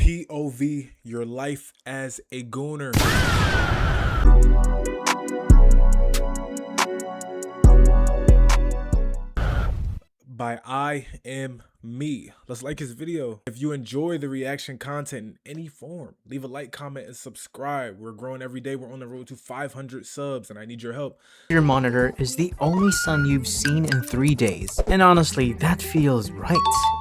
POV, your life as a gooner. By I Am Me. Let's like his video. If you enjoy the reaction content in any form, leave a like, comment, and subscribe. We're growing every day. We're on the road to 500 subs, and I need your help. Your monitor is the only sun you've seen in 3 days. And honestly, that feels right.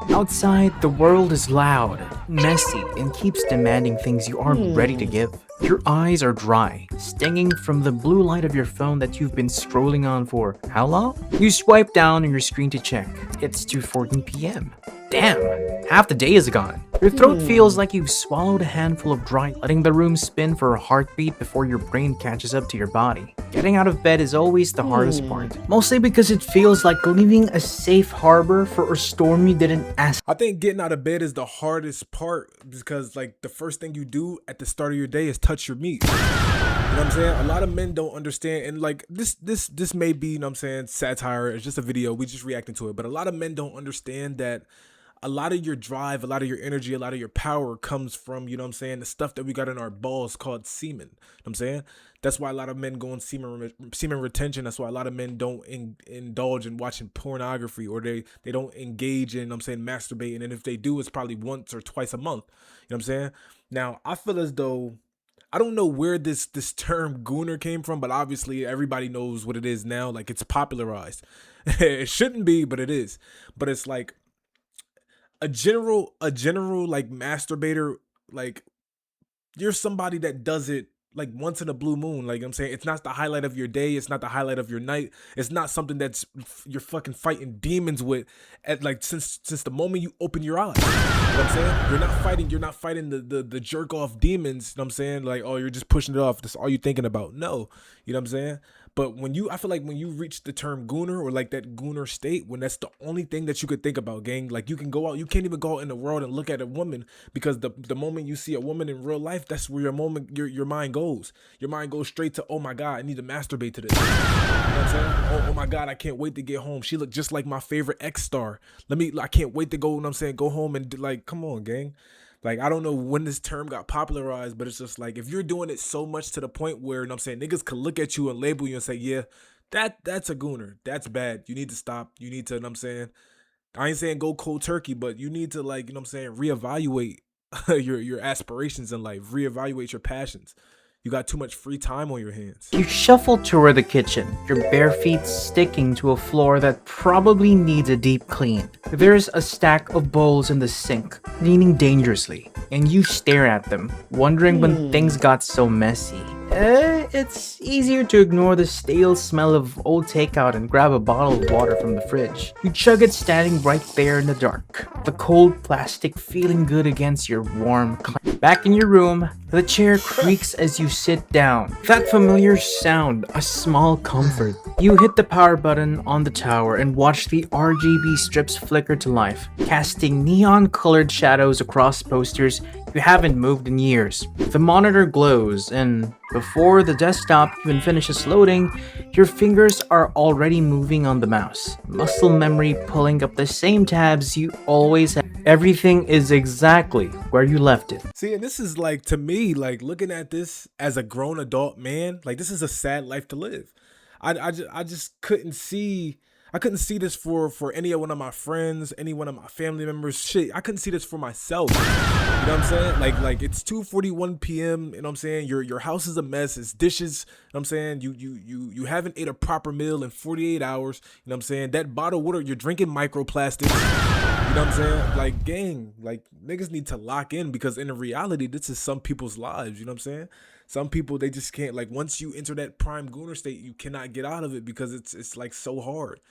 Outside, the world is loud, messy, and keeps demanding things you aren't ready to give. Your eyes are dry, stinging from the blue light of your phone that you've been scrolling on for how long? You swipe down on your screen to check. It's 2:14 p.m. Damn, half the day is gone. Your throat feels like you've swallowed a handful of dry, letting the room spin for a heartbeat before your brain catches up to your body. Getting out of bed is always the hardest part, mostly because it feels like leaving a safe harbor for a storm you didn't ask. I think getting out of bed is the hardest part because like the first thing you do at the start of your day is touch your meat. You know what I'm saying? A lot of men don't understand, and like this may be, you know what I'm saying, satire. It's just a video. We just reacting to it. But a lot of men don't understand that a lot of your drive, a lot of your energy, a lot of your power comes from, you know what I'm saying, the stuff that we got in our balls called semen. You know what I'm saying? That's why a lot of men go on semen retention. That's why a lot of men don't indulge in watching pornography, or they don't engage in, you know what I'm saying, masturbating. And if they do, it's probably once or twice a month. You know what I'm saying? Now, I feel as though, I don't know where this term gooner came from, but obviously everybody knows what it is now. Like, it's popularized. It shouldn't be, but it is. But it's like a general like masturbator. Like, you're somebody that does it like once in a blue moon. Like, I'm saying, it's not the highlight of your day, it's not the highlight of your night, it's not something that's you're fucking fighting demons with at like since the moment you open your eyes. You know what I'm saying? You're not fighting the jerk off demons. You know what I'm saying? Like, oh, you're just pushing it off, that's all you're thinking about. No, you know what I'm saying? But I feel like when you reach the term gooner, or like that gooner state, when that's the only thing that you could think about, gang, like you can go out, you can't even go out in the world and look at a woman, because the moment you see a woman in real life, that's where your mind goes. Your mind goes straight to, oh my God, I need to masturbate to this. You know what I'm saying? Oh my God, I can't wait to get home. She looked just like my favorite X star. I can't wait to go, you know what I'm saying, go home and like, come on, gang. Like, I don't know when this term got popularized, but it's just like, if you're doing it so much to the point where, you know what I'm saying, niggas could look at you and label you and say, yeah, that's a gooner. That's bad. You need to stop. You need to, you know what I'm saying, I ain't saying go cold turkey, but you need to, like, you know what I'm saying, reevaluate your aspirations in life, reevaluate your passions. You got too much free time on your hands. You shuffle toward the kitchen, your bare feet sticking to a floor that probably needs a deep clean. There's a stack of bowls in the sink, leaning dangerously, and you stare at them, wondering when things got so messy. It's easier to ignore the stale smell of old takeout and grab a bottle of water from the fridge. You chug it standing right there in the dark, the cold plastic feeling good against your warm climate. Back in your room, the chair creaks as you sit down. That familiar sound, a small comfort. You hit the power button on the tower and watch the RGB strips flicker to life, casting neon-colored shadows across posters you haven't moved in years. The monitor glows, and before the desktop even finishes loading, your fingers are already moving on the mouse, muscle memory pulling up the same tabs you always have. Everything is exactly where you left it. See, and this is like, to me, like, looking at this as a grown adult man, like, this is a sad life to live. I just couldn't see. I couldn't see this for any one of my friends, any one of my family members. Shit, I couldn't see this for myself. You know what I'm saying? Like it's 2:41 p.m. You know what I'm saying? Your house is a mess. It's dishes. You know what I'm saying? You haven't ate a proper meal in 48 hours. You know what I'm saying? That bottled water, you're drinking microplastics. You know what I'm saying? Like, gang, like, niggas need to lock in, because in reality, this is some people's lives. You know what I'm saying? Some people, they just can't, like, once you enter that prime gooner state, you cannot get out of it, because it's like so hard.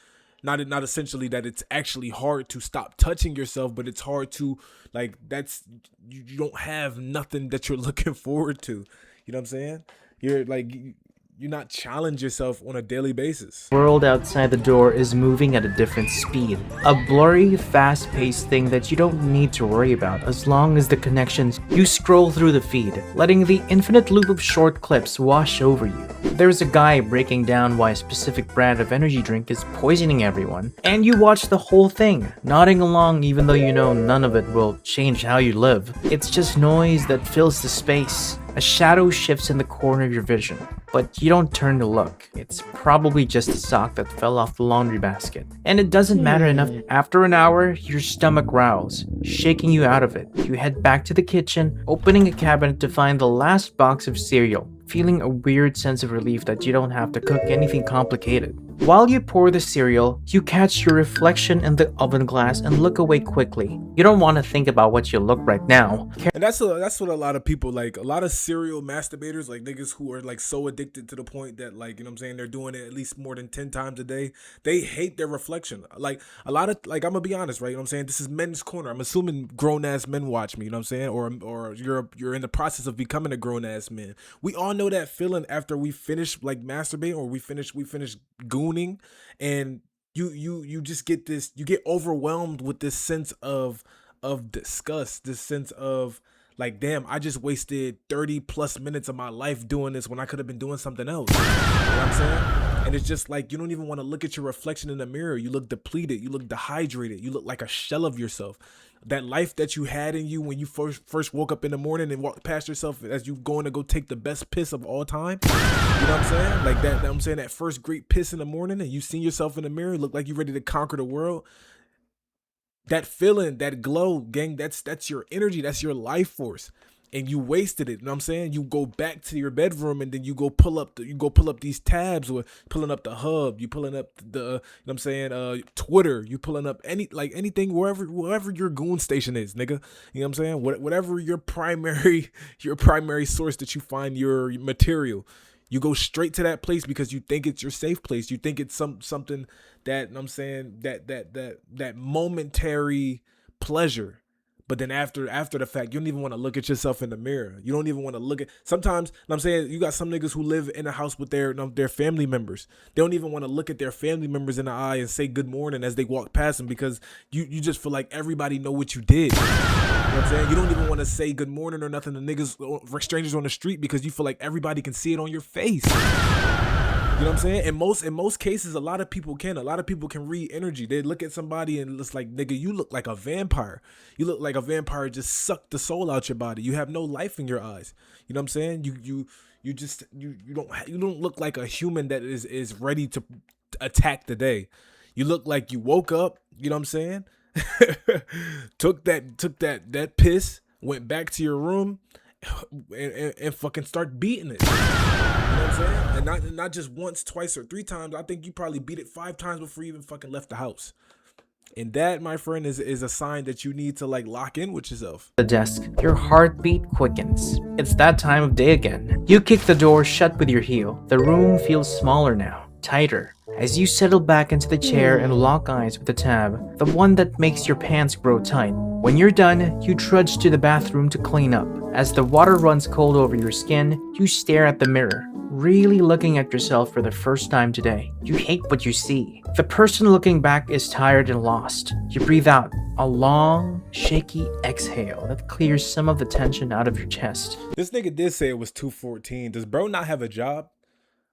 Not essentially that it's actually hard to stop touching yourself, but it's hard to, like, that's, you don't have nothing that you're looking forward to. You know what I'm saying? You're like, challenge yourself on a daily basis. The world outside the door is moving at a different speed. A blurry, fast-paced thing that you don't need to worry about as long as the connections. You scroll through the feed, letting the infinite loop of short clips wash over you. There's a guy breaking down why a specific brand of energy drink is poisoning everyone, and you watch the whole thing, nodding along even though you know none of it will change how you live. It's just noise that fills the space. A shadow shifts in the corner of your vision, but you don't turn to look. It's probably just a sock that fell off the laundry basket. And it doesn't matter enough. After an hour, your stomach growls, shaking you out of it. You head back to the kitchen, opening a cabinet to find the last box of cereal, feeling a weird sense of relief that you don't have to cook anything complicated. While you pour the cereal, you catch your reflection in the oven glass and look away quickly. You don't want to think about what you look right now. And that's what a lot of people like. A lot of serial masturbators, like niggas who are like so addicted to the point that, like, you know what I'm saying, they're doing it at least more than 10 times a day. They hate their reflection. Like a lot of, like, I'm gonna be honest, right? You know what I'm saying? This is men's corner. I'm assuming grown ass men watch me, you know what I'm saying? Or you're in the process of becoming a grown ass man. We all know that feeling after we finish like masturbating, or we finish gooning, and you just get this, you get overwhelmed with this sense of disgust, this sense of like, damn, I just wasted 30 plus minutes of my life doing this when I could have been doing something else. You know what I'm saying? And it's just like, you don't even want to look at your reflection in the mirror. You look depleted, you look dehydrated, you look like a shell of yourself. That life that you had in you when you first woke up in the morning and walked past yourself as you going to go take the best piss of all time. You know what I'm saying? Like that I'm saying, that first great piss in the morning, and you seen yourself in the mirror, look like you're ready to conquer the world. That feeling, that glow, gang, that's your energy, that's your life force. And you wasted it. You know what I'm saying? You go back to your bedroom and then you go pull up these tabs, or pulling up the hub, you pulling up the, you know what I'm saying, Twitter, you pulling up anything wherever your goon station is, nigga. You know what I'm saying? Whatever your primary source that you find your material. You go straight to that place because you think it's your safe place. You think it's something that, you know what I'm saying, that momentary pleasure. But then after the fact, you don't even want to look at yourself in the mirror. You don't even want to look at, sometimes, you know what I'm saying, you got some niggas who live in a house with their family members. They don't even want to look at their family members in the eye and say good morning as they walk past them, because you just feel like everybody know what you did. You know what I'm saying? You don't even want to say good morning or nothing to niggas or strangers on the street because you feel like everybody can see it on your face. You know what I'm saying? In most cases, a lot of people can read energy. They look at somebody and it's like, nigga, you look like a vampire. You look like a vampire just sucked the soul out your body. You have no life in your eyes. You know what I'm saying? You don't look like a human that is ready to attack the day. You look like you woke up, you know what I'm saying? took that piss, went back to your room and fucking start beating it. You know what I'm saying? And not just once, twice, or 3 times. I think you probably beat it 5 times before you even fucking left the house. And that, my friend, is a sign that you need to like lock in with yourself. The desk, your heartbeat quickens. It's that time of day again. You kick the door shut with your heel. The room feels smaller now, tighter. As you settle back into the chair and lock eyes with the tab, the one that makes your pants grow tight. When you're done, you trudge to the bathroom to clean up. As the water runs cold over your skin, you stare at the mirror, really looking at yourself for the first time today. You hate what you see. The person looking back is tired and lost. You breathe out, a long, shaky exhale that clears some of the tension out of your chest. This nigga did say it was 2:14. Does bro not have a job?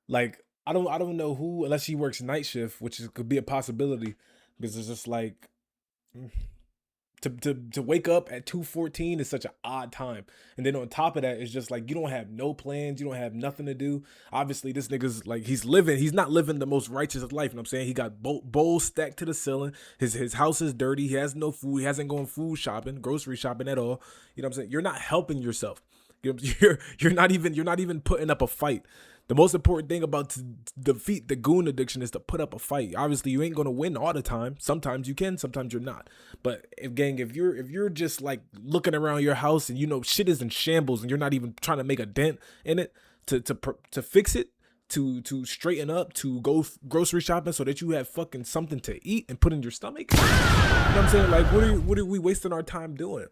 Like, I don't know who, unless he works night shift, which could be a possibility, because it's just like to wake up at 2:14 is such an odd time. And then on top of that, it's just like you don't have no plans, you don't have nothing to do. Obviously, this nigga's like he's not living the most righteous of life. You know what I'm saying? He got bowls stacked to the ceiling. His house is dirty. He has no food. He hasn't gone food shopping, grocery shopping at all. You know what I'm saying? You're not helping yourself. You're not even putting up a fight. The most important thing about to defeat the goon addiction is to put up a fight. Obviously, you ain't gonna win all the time. Sometimes you can, sometimes you're not. But if you're just like looking around your house and you know shit is in shambles and you're not even trying to make a dent in it to fix it, to straighten up, to go grocery shopping so that you have fucking something to eat and put in your stomach. You know what I'm saying? Like, what are we wasting our time doing?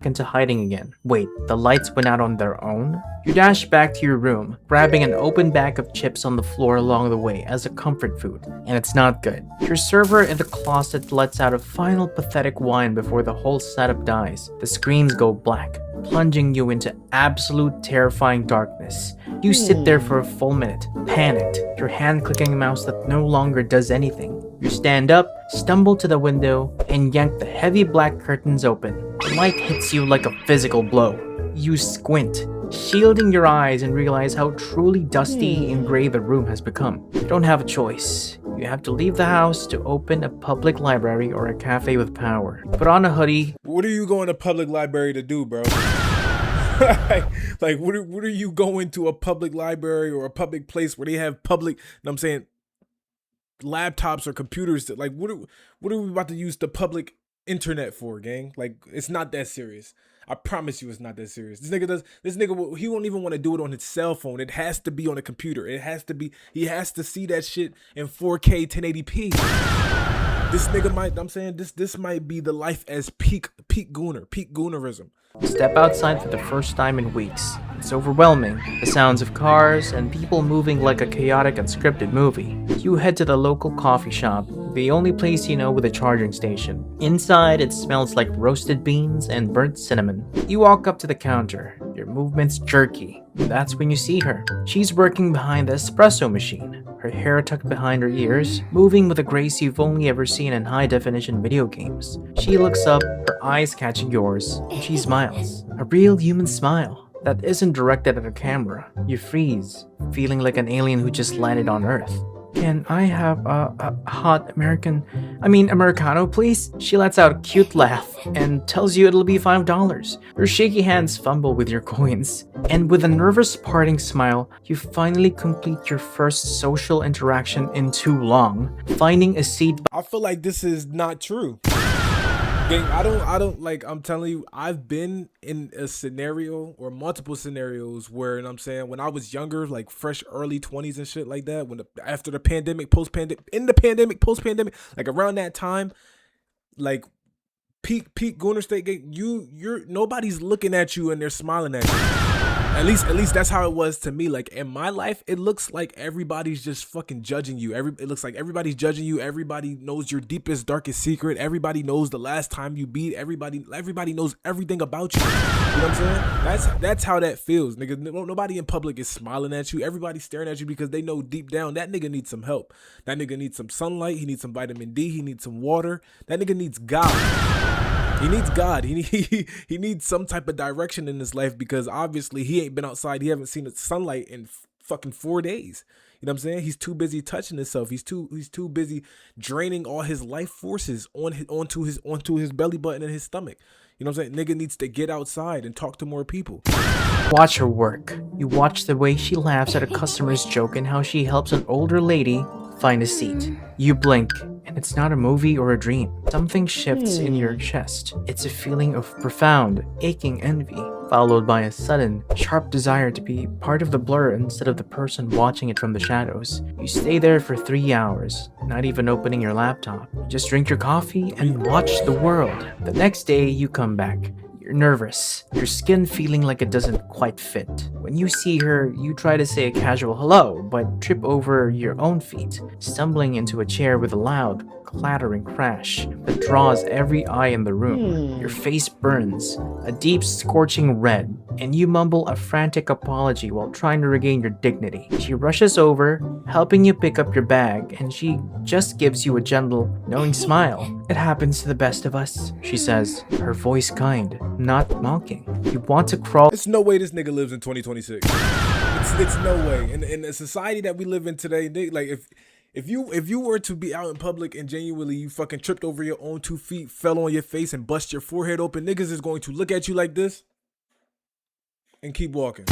into hiding again. Wait, the lights went out on their own? You dash back to your room, grabbing an open bag of chips on the floor along the way as a comfort food, and it's not good. Your server in the closet lets out a final pathetic whine before the whole setup dies. The screens go black, plunging you into absolute terrifying darkness. You sit there for a full minute, panicked, your hand clicking a mouse that no longer does anything. You stand up, stumble to the window, and yank the heavy black curtains open. The light hits you like a physical blow. You squint, shielding your eyes, and realize how truly dusty and gray the room has become. You don't have a choice. You have to leave the house to open a public library or a cafe with power. Put on a hoodie. What are you going to public library to do, bro? Like what are you going to a public library or a public place where they have public, you know what I'm saying, laptops or computers that, like, what are we about to use the public internet for, gang? Like, it's not that serious. I promise you it's not that serious. He won't even want to do it on his cell phone. It has to be on a computer. He has to see that shit in 4K 1080p. This nigga might, I'm saying, this might be the life as peak Goonerism. Step outside for the first time in weeks. It's overwhelming. The sounds of cars and people moving like a chaotic and scripted movie. You head to the local coffee shop, the only place you know with a charging station. Inside, it smells like roasted beans and burnt cinnamon. You walk up to the counter, your movements jerky. That's when you see her. She's working behind the espresso machine, her hair tucked behind her ears, moving with a grace you've only ever seen in high-definition video games. She looks up, her eyes catching yours, and she smiles. A real human smile that isn't directed at a camera. You freeze, feeling like an alien who just landed on Earth. Can I have a hot Americano, please? She lets out a cute laugh and tells you it'll be $5. Her shaky hands fumble with your coins. And with a nervous parting smile, you finally complete your first social interaction in too long, finding a seat. I feel like this is not true. Gang, I don't like, I'm telling you, I've been in a scenario or multiple scenarios where, you know what I'm saying, when I was younger, like fresh early 20s and shit like that, after the pandemic, post-pandemic, like around that time, like peak Gooner State gang, you're nobody's looking at you and they're smiling at you. At least that's how it was to me. Like in my life, it looks like everybody's just fucking judging you. It looks like everybody's judging you. Everybody knows your deepest, darkest secret. Everybody knows the last time you beat. Everybody knows everything about you. You know what I'm saying? That's how that feels, nigga. Nobody in public is smiling at you. Everybody's staring at you because they know deep down that nigga needs some help. That nigga needs some sunlight. He needs some vitamin D. He needs some water. That nigga needs God. He needs God. He needs some type of direction in his life because obviously he ain't been outside. He haven't seen the sunlight in fucking 4 days. You know what I'm saying? He's too busy touching himself. He's too busy draining all his life forces onto his belly button and his stomach. You know what I'm saying? Nigga needs to get outside and talk to more people. Watch her work. You watch the way she laughs at a customer's joke and how she helps an older lady find a seat. You blink, and it's not a movie or a dream. Something shifts in your chest. It's a feeling of profound, aching envy, followed by a sudden, sharp desire to be part of the blur instead of the person watching it from the shadows. You stay there for 3 hours, not even opening your laptop. Just drink your coffee and watch the world. The next day, you come back. You're nervous, your skin feeling like it doesn't quite fit. When you see her, you try to say a casual hello, but trip over your own feet, stumbling into a chair with a loud, clattering crash that draws every eye in the room. Your face burns, a deep, scorching red, and you mumble a frantic apology while trying to regain your dignity. She rushes over, helping you pick up your bag, and she just gives you a gentle, knowing smile. It happens to the best of us, she says, her voice kind, not mocking. You want to crawl. There's no way this nigga lives in 2026. It's no way. In the society that we live in today, like if you were to be out in public and genuinely you fucking tripped over your own 2 feet, fell on your face and bust your forehead open, niggas is going to look at you like this and keep walking.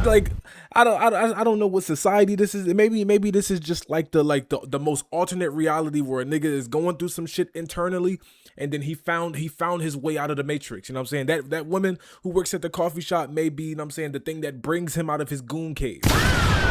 Like I don't know what society this is. Maybe this is just like the most alternate reality where a nigga is going through some shit internally and then he found his way out of the matrix. You know what I'm saying? That woman who works at the coffee shop may be, you know what I'm saying, the thing that brings him out of his goon cave.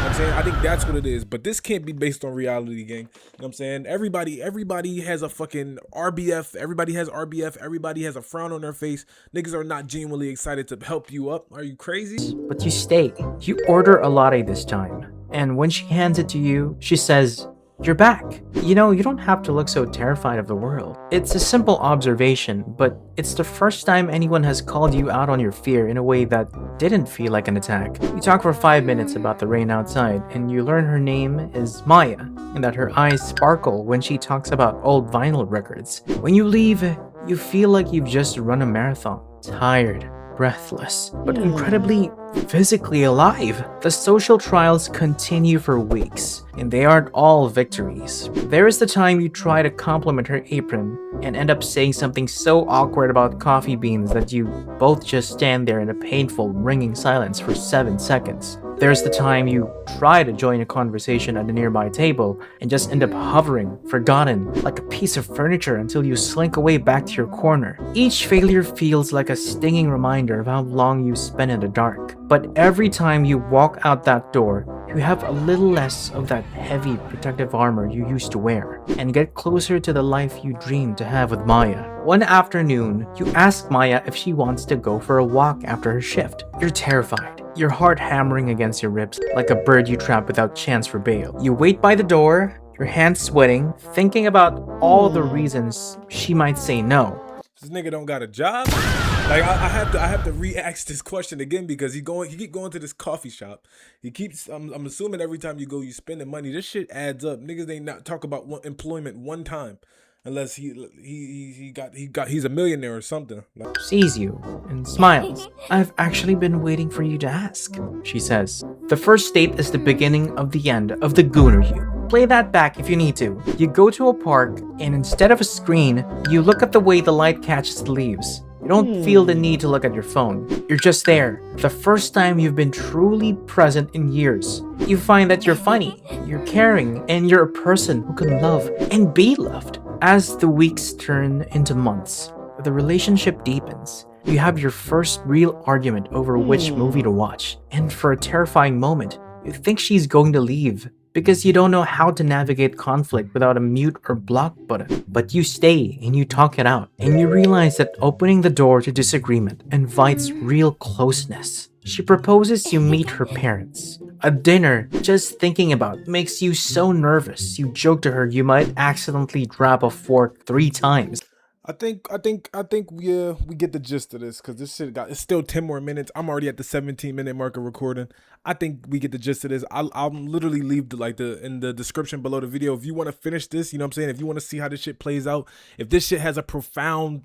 I'm saying? I think that's what it is. But this can't be based on reality, gang. You know what I'm saying? Everybody has a fucking RBF. Everybody has RBF. Everybody has a frown on their face. Niggas are not genuinely excited to help you up. Are you crazy? But you stay. You order a latte this time. And when she hands it to you, she says, "You're back." You know, you don't have to look so terrified of the world. It's a simple observation, but it's the first time anyone has called you out on your fear in a way that didn't feel like an attack. You talk for 5 minutes about the rain outside, and you learn her name is Maya, and that her eyes sparkle when she talks about old vinyl records. When you leave, you feel like you've just run a marathon, tired, breathless, but incredibly physically alive. The social trials continue for weeks, and they aren't all victories. There is the time you try to compliment her apron and end up saying something so awkward about coffee beans that you both just stand there in a painful, ringing silence for 7 seconds. There's the time you try to join a conversation at a nearby table and just end up hovering, forgotten, like a piece of furniture until you slink away back to your corner. Each failure feels like a stinging reminder of how long you spent in the dark. But every time you walk out that door, you have a little less of that heavy protective armor you used to wear, and get closer to the life you dreamed to have with Maya. One afternoon, you ask Maya if she wants to go for a walk after her shift. You're terrified, your heart hammering against your ribs like a bird you trap without chance for bail. You wait by the door, your hands sweating, thinking about all the reasons she might say no. This nigga don't got a job. Like I have to re-ask this question again because he keep going to this coffee shop. He keeps I'm assuming every time you go you spending money. This shit adds up. Niggas ain't not talk about employment one time unless he's a millionaire or something. Like, Sees you and smiles. "I've actually been waiting for you to ask," she says. The first date is the beginning of the end of the Gooner you. Play that back if you need to. You go to a park, and instead of a screen, you look at the way the light catches the leaves. You don't feel the need to look at your phone. You're just there. The first time you've been truly present in years. You find that you're funny, you're caring, and you're a person who can love and be loved. As the weeks turn into months, the relationship deepens. You have your first real argument over which movie to watch, and for a terrifying moment, you think she's going to leave because you don't know how to navigate conflict without a mute or block button. But you stay and you talk it out, and you realize that opening the door to disagreement invites real closeness. She proposes you meet her parents. A dinner, just thinking about, makes you so nervous. You joke to her you might accidentally drop a fork 3 times. I think we get the gist of this because this shit it's still 10 more minutes. I'm already at the 17-minute mark of recording. I think we get the gist of this. I'll literally leave in the description below the video if you want to finish this. You know what I'm saying? If you want to see how this shit plays out, if this shit has a profound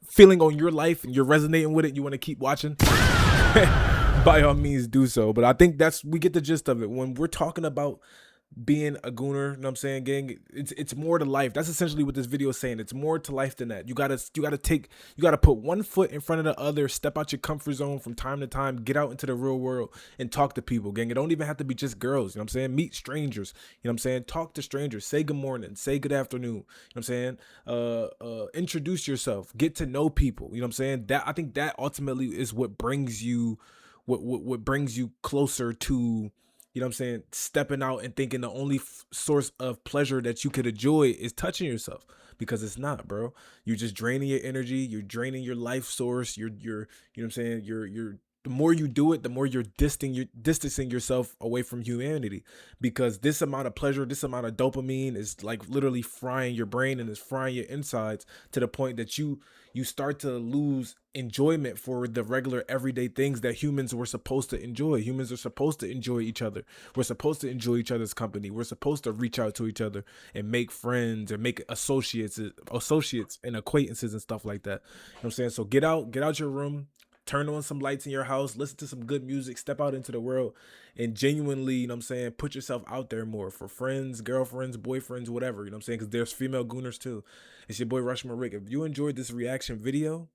feeling on your life and you're resonating with it, you want to keep watching. By all means, do so. But I think we get the gist of it when we're talking about being a gooner. You know what I'm saying, gang? It's more to life. That's essentially what this video is saying. It's more to life than that. You gotta put one foot in front of the other, step out your comfort zone from time to time, get out into the real world and talk to people, gang. It don't even have to be just girls. You know what I'm saying? Meet strangers. You know what I'm saying? Talk to strangers. Say good morning. Say good afternoon. You know what I'm saying? Introduce yourself. Get to know people. You know what I'm saying? I think that ultimately is what brings you what brings you closer to, you know what I'm saying, stepping out and thinking the only source of pleasure that you could enjoy is touching yourself, because it's not, bro. You're just draining your energy. You're draining your life source. You're you know what I'm saying? You're the more you do it, the more you're distancing yourself away from humanity, because this amount of pleasure, this amount of dopamine is like literally frying your brain and is frying your insides to the point that you start to lose enjoyment for the regular everyday things that humans were supposed to enjoy. Humans are supposed to enjoy each other. We're supposed to enjoy each other's company. We're supposed to reach out to each other and make friends and make associates and acquaintances and stuff like that. You know what I'm saying? So get out your room, turn on some lights in your house, listen to some good music, step out into the world, and genuinely, you know what I'm saying, put yourself out there more for friends, girlfriends, boyfriends, whatever, you know what I'm saying, because there's female gooners too. It's your boy RushMoreRick. If you enjoyed this reaction video,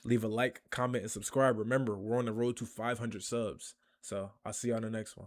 leave a like, comment, and subscribe. Remember, we're on the road to 500 subs. So I'll see you on the next one.